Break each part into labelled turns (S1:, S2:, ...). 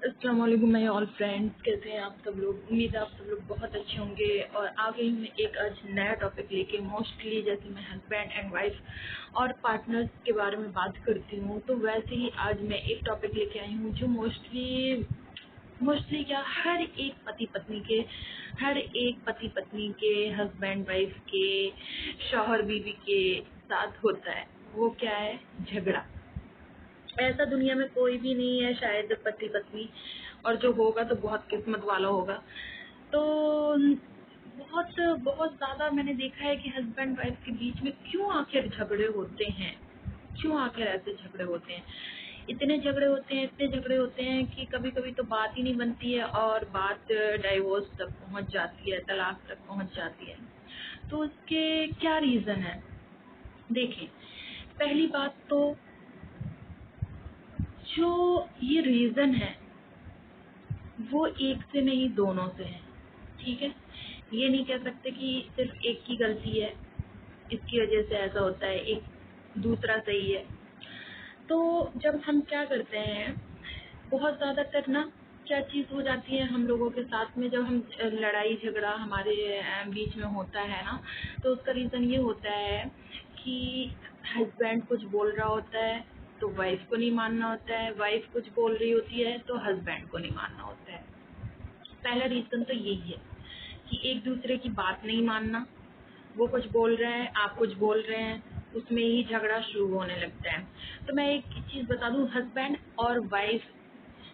S1: अस्सलाम वालेकुम my all friends, कैसे हैं आप सब लोग। उम्मीद है आप सब लोग बहुत अच्छे होंगे। और आ गई हूँ एक आज नया टॉपिक लेके। मोस्टली जैसे मैं हस्बैंड एंड वाइफ और पार्टनर्स के बारे में बात करती हूँ, तो वैसे ही आज मैं एक टॉपिक लेके आई हूँ जो मोस्टली क्या हर एक पति पत्नी के हस्बैंड वाइफ के शौहर बीवी के साथ होता है। वो क्या है? झगड़ा। ऐसा दुनिया में कोई भी नहीं है शायद पति पत्नी, और जो होगा तो बहुत किस्मत वाला होगा। तो बहुत बहुत ज्यादा मैंने देखा है कि हस्बैंड वाइफ के बीच में क्यों आखिर झगड़े होते हैं, क्यों आखिर ऐसे झगड़े होते हैं। इतने झगड़े होते हैं कि कभी कभी तो बात ही नहीं बनती है और बात डाइवोर्स तक पहुंच जाती है, तलाक तक पहुंच जाती है। तो उसके क्या रीजन है? देखें, पहली बात तो जो ये रीजन है वो एक से नहीं, दोनों से है। ठीक है, ये नहीं कह सकते कि सिर्फ एक की गलती है, इसकी वजह से ऐसा होता है, एक दूसरा सही है। तो जब हम क्या करते हैं, बहुत ज्यादातर ना क्या चीज हो जाती है हम लोगों के साथ में, जब हम लड़ाई झगड़ा हमारे बीच में होता है ना, तो उसका रीजन ये होता है कि हस्बैंड कुछ बोल रहा होता है तो वाइफ को नहीं मानना होता है, वाइफ कुछ बोल रही होती है तो हस्बैंड को नहीं मानना होता है। पहला रीजन तो यही है कि एक दूसरे की बात नहीं मानना। वो कुछ बोल रहे हैं, आप कुछ बोल रहे हैं, उसमें ही झगड़ा शुरू होने लगता है। तो मैं एक चीज बता दूं, हस्बैंड और वाइफ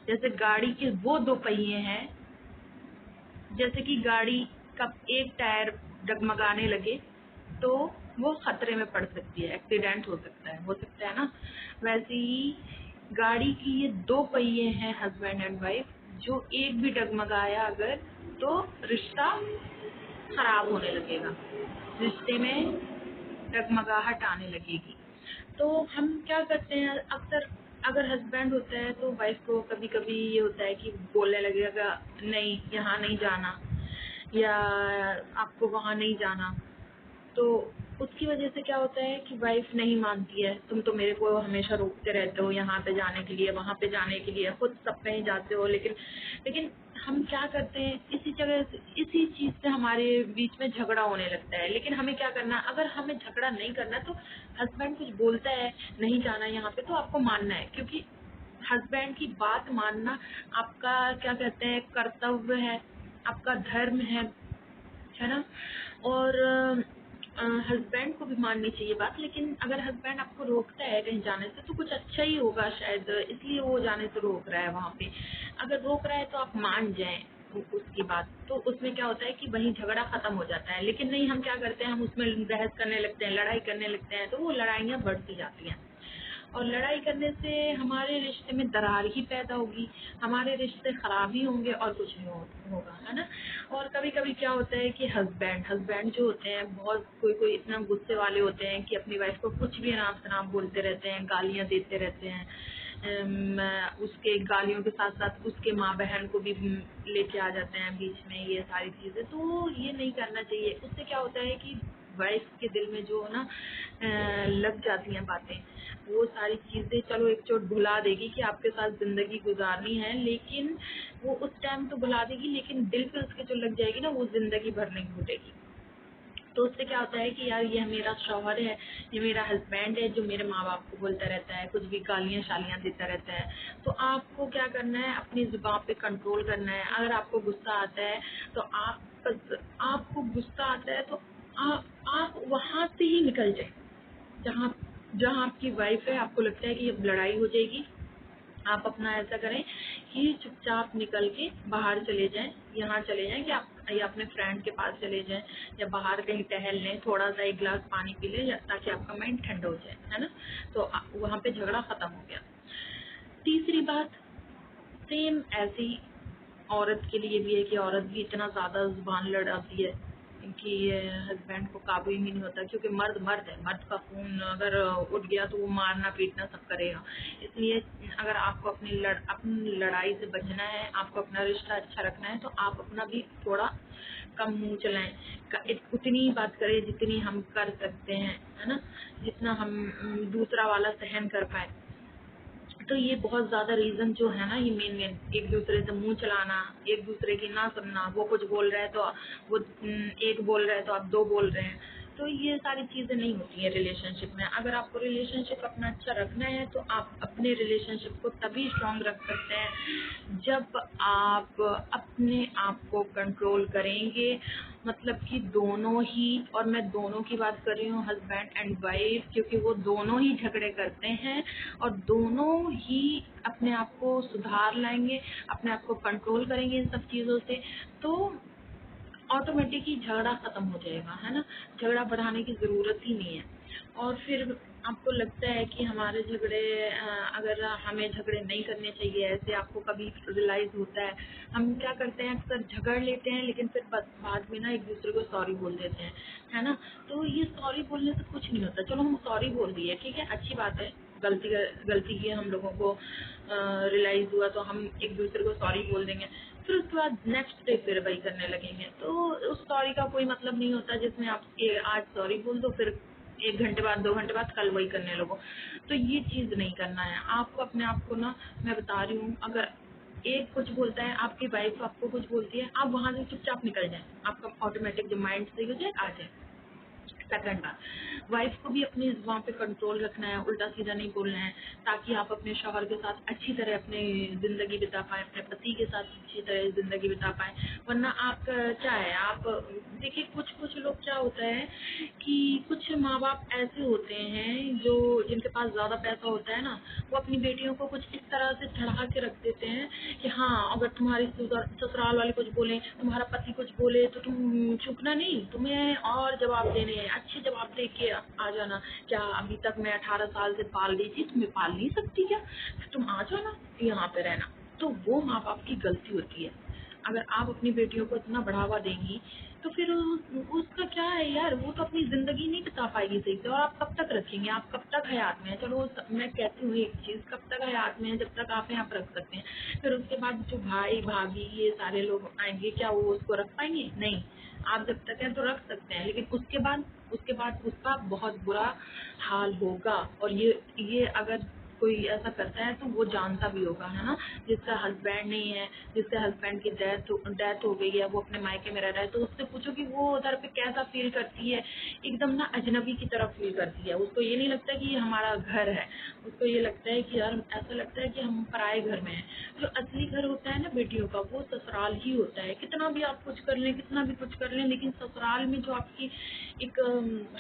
S1: जैसे गाड़ी के वो दो पहिए हैं। जैसे कि गाड़ी का एक टायर डगमगाने लगे तो वो खतरे में पड़ सकती है, एक्सीडेंट हो सकता है ना। वैसे ही गाड़ी की ये दो पहिए हैं हस्बैंड एंड वाइफ, जो एक भी डगमगाया अगर तो रिश्ता खराब होने लगेगा, रिश्ते में डगमगाहट आने लगेगी। तो हम क्या करते हैं अक्सर, अगर हस्बैंड होता है तो वाइफ को कभी कभी ये होता है कि बोलने लगेगा नहीं यहाँ नहीं जाना, या आपको वहाँ नहीं जाना। तो उसकी वजह से क्या होता है कि वाइफ नहीं मानती है, तुम तो मेरे को हमेशा रोकते रहते हो यहाँ पे जाने के लिए, वहाँ पे जाने के लिए, खुद सब कहीं जाते हो, लेकिन लेकिन हम क्या करते हैं, इसी चीज से हमारे बीच में झगड़ा होने लगता है। लेकिन हमें क्या करना है, अगर हमें झगड़ा नहीं करना तो हस्बैंड कुछ बोलता है नहीं जाना यहाँ पे तो आपको मानना है, क्योंकि हस्बैंड की बात मानना आपका क्या कहते हैं कर्तव्य है, आपका धर्म है ना। और हस्बैंड को भी माननी चाहिए बात। लेकिन अगर हस्बैंड आपको रोकता है कहीं जाने से तो कुछ अच्छा ही होगा शायद, इसलिए वो जाने से रोक रहा है वहाँ पे। अगर रोक रहा है तो आप मान जाएं उसकी बात, तो उसमें क्या होता है कि वहीं झगड़ा खत्म हो जाता है। लेकिन नहीं, हम क्या करते हैं, हम उसमें बहस करने लगते हैं, लड़ाई करने लगते हैं, तो वो लड़ाइयाँ बढ़ती जाती हैं। और लड़ाई करने से हमारे रिश्ते में दरार ही पैदा होगी, हमारे रिश्ते खराब ही होंगे और कुछ नहीं होगा, है ना। और कभी कभी क्या होता है कि हस्बैंड जो होते हैं, बहुत कोई इतना गुस्से वाले होते हैं कि अपनी वाइफ को कुछ भी अनाप शनाप बोलते रहते हैं, गालियां देते रहते हैं। उसके गालियों के साथ साथ उसके माँ बहन को भी लेके आ जाते हैं बीच में, ये सारी चीजें। तो ये नहीं करना चाहिए। उससे क्या होता है कि वाइफ के दिल में जो ना लग जाती हैं बातें, वो सारी चीजें चलो एक चोट भुला देगी कि आपके साथ जिंदगी गुजारनी है, लेकिन वो उस टाइम तो भुला देगी, लेकिन दिल पे उसके जो लग जाएगी ना, वो जिंदगी भर नहीं भूलेगी। तो उससे क्या होता है कि यार ये मेरा शौहर है, ये मेरा हस्बैंड है जो मेरे माँ बाप को बोलता रहता है, कुछ भी गालियाँ शालियाँ देता रहता है। तो आपको क्या करना है, अपनी जुबान पे कंट्रोल करना है। अगर आपको गुस्सा आता है तो आपको गुस्सा आता है तो आप वहां से ही निकल जाए जहाँ जहाँ आपकी वाइफ है। आपको लगता है कि अब लड़ाई हो जाएगी, आप अपना ऐसा करें कि चुपचाप निकल के बाहर चले जाएं, यहाँ चले जाएं कि आप या अपने फ्रेंड के पास चले जाएं, या बाहर कहीं टहल लें, थोड़ा सा एक गिलास पानी पी लें, ताकि आपका माइंड ठंडा हो जाए, है ना। तो वहाँ पे झगड़ा खत्म हो गया। तीसरी बात, सेम ऐसी औरत के लिए भी है कि औरत भी इतना ज्यादा जुबान लड़ाती है कि हस्बैंड को काबू ही नहीं होता, क्योंकि मर्द है, मर्द का खून अगर उठ गया तो वो मारना पीटना सब करेगा। इसलिए अगर आपको अपनी लड़ाई से बचना है, आपको अपना रिश्ता अच्छा रखना है, तो आप अपना भी थोड़ा कम मुंह चलाएं, उतनी ही बात करें जितनी हम कर सकते हैं, है ना, जितना हम दूसरा वाला सहन कर पाए। तो ये बहुत ज़्यादा रीज़न जो है ना, ये मेन मेन, एक दूसरे से मुंह चलाना, एक दूसरे की ना सुनना, वो कुछ बोल रहा है तो वो एक बोल रहा है तो आप दो बोल रहे हैं, तो ये सारी चीज़ें नहीं होती है रिलेशनशिप में। अगर आपको रिलेशनशिप अपना अच्छा रखना है तो आप अपने रिलेशनशिप को तभी स्ट्रांग रख सकते हैं जब आप अपने आप को कंट्रोल करेंगे। मतलब कि दोनों ही, और मैं दोनों की बात कर रही हूँ, हस्बैंड एंड वाइफ, क्योंकि वो दोनों ही झगड़े करते हैं और दोनों ही अपने आप को सुधार लाएंगे, अपने आप को कंट्रोल करेंगे इन सब चीज़ों से, तो ऑटोमेटिक ही झगड़ा खत्म हो जाएगा, है ना। झगड़ा बढ़ाने की ज़रूरत ही नहीं है। और फिर आपको लगता है कि हमारे झगड़े, अगर हमें झगड़े नहीं करने चाहिए, ऐसे आपको कभी रियलाइज़ होता है, हम क्या करते हैं, अक्सर झगड़ लेते हैं लेकिन फिर बाद में ना एक दूसरे को सॉरी बोल देते हैं, है ना। तो ये सॉरी बोलने से कुछ नहीं होता, चलो हम सॉरी बोल दिए, ठीक है, अच्छी बात है, गलती की हम लोगों को रियलाइज़ हुआ तो हम एक दूसरे को सॉरी बोल देंगे, फिर उसके बाद नेक्स्ट डे फिर वही करने लगेंगे, तो उस सॉरी का कोई मतलब नहीं होता जिसमें आप आज सॉरी बोल दो, फिर 1 घंटे बाद 2 घंटे बाद कल वही करने लगो। तो ये चीज़ नहीं करना है आपको। अपने आप को ना, मैं बता रही हूँ, अगर एक कुछ बोलता है, आपकी वाइफ आपको कुछ बोलती है, आप वहाँ से चुपचाप निकल जाए, आपका ऑटोमेटिक जो माइंड सही हो जाए, आ जाए। सेकंड बात, वाइफ को भी अपनी जुबान पे कंट्रोल रखना है, उल्टा सीधा नहीं बोलना है, ताकि आप अपने शौहर के साथ अच्छी तरह अपनी ज़िंदगी बिता पाएँ, अपने पति के साथ अच्छी तरह ज़िंदगी बिता पाएँ। वरना आप क्या है, आप देखिए, कुछ कुछ लोग क्या होता है कि कुछ माँ बाप ऐसे होते हैं जो, जिनके पास ज़्यादा पैसा होता है ना, वो अपनी बेटियों को कुछ इस तरह से चढ़ा के रख देते हैं कि हाँ, अगर तुम्हारी ससुराल वाले कुछ बोले, तुम्हारा पति कुछ बोले, तो तुम चुपना नहीं, तुम्हें और जवाब देने हैं, अच्छे जवाब दे के आ जाना। क्या अभी तक मैं 18 साल से पाल रही थी, तुम्हें पाल नहीं सकती क्या? तुम आ जाना, यहाँ पे रहना। तो वो माँ बाप की गलती होती है। अगर आप अपनी बेटियों को इतना बढ़ावा देंगी तो फिर उसका क्या है यार, वो तो अपनी जिंदगी नहीं बिता पाएगी सही से, और आप कब तक रखेंगे, आप कब तक हयात में है। चलो मैं कहती हूँ एक चीज़, कब तक हयात में है, जब तक आप यहाँ पर रख सकते हैं। फिर उसके बाद जो भाई भाभी ये सारे लोग आएंगे, क्या वो उसको रख पाएंगे? नहीं। आप जब तक है तो रख सकते हैं, लेकिन उसके बाद उसका बहुत बुरा हाल होगा। और ये अगर कोई ऐसा करता है तो वो जानता भी होगा, है ना। जिसका हस्बैंड नहीं है, जिसके हस्बैंड की डेथ हो गई है, वो अपने मायके में रह रहा है, तो उससे पूछो कि वो उधर पे कैसा फील करती है। एकदम ना अजनबी की तरफ फील करती है। उसको ये नहीं लगता कि ये हमारा घर है, उसको ये लगता है कि यार, ऐसा लगता है कि हम पराए घर में हैं। जो असली घर होता है ना बेटियों का, वो ससुराल ही होता है। कितना भी आप कुछ कर लें, कितना भी कुछ कर लें, लेकिन ससुराल में जो आपकी एक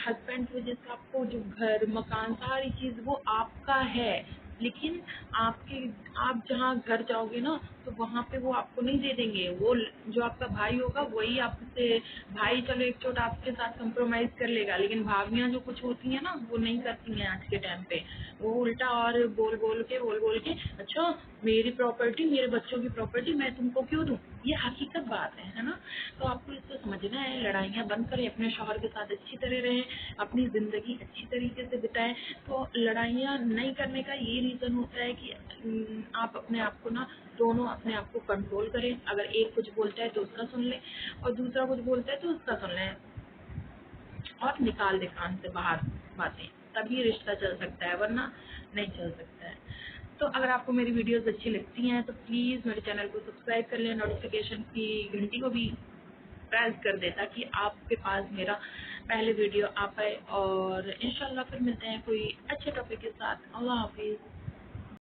S1: हस्बैंड की वजह से आपको जो घर मकान सारी चीज़ वो आपका है, लेकिन आप जहाँ घर जाओगे ना, तो वहाँ पे वो आपको नहीं दे देंगे। वो जो आपका भाई होगा वही आपसे, भाई चलो एक चोट आपके साथ कंप्रोमाइज कर लेगा, लेकिन भाभियाँ जो कुछ होती हैं ना, वो नहीं करती हैं आज के टाइम पे। वो उल्टा और बोल बोल के, अच्छा मेरी प्रॉपर्टी, मेरे बच्चों की प्रॉपर्टी मैं तुमको क्यों दूँ। ये हकीकत बात है ना। तो आपको इसको समझना है, लड़ाइयाँ बंद करें, अपने शौहर के साथ अच्छी तरह रहें, अपनी ज़िंदगी अच्छी तरीके से बिताएं। तो लड़ाइयाँ नहीं करने का ये रीज़न होता है कि आप अपने आप को ना, दोनों अपने आप को कंट्रोल करें। अगर एक कुछ बोलता है तो उसका सुन लें, और दूसरा कुछ बोलता है तो उसका सुन लें, और निकाल दें कान से बाहर बातें, तभी रिश्ता चल सकता है, वरना नहीं चल सकता है। तो अगर आपको मेरी वीडियोस अच्छी लगती हैं तो प्लीज़ मेरे चैनल को सब्सक्राइब कर लें, नोटिफिकेशन की घंटी को भी प्रेस कर दें, ताकि आपके पास मेरा पहले वीडियो आ पाए। और इंशाल्लाह फिर मिलते हैं कोई अच्छे टॉपिक के साथ। अल्लाह हाफिज़।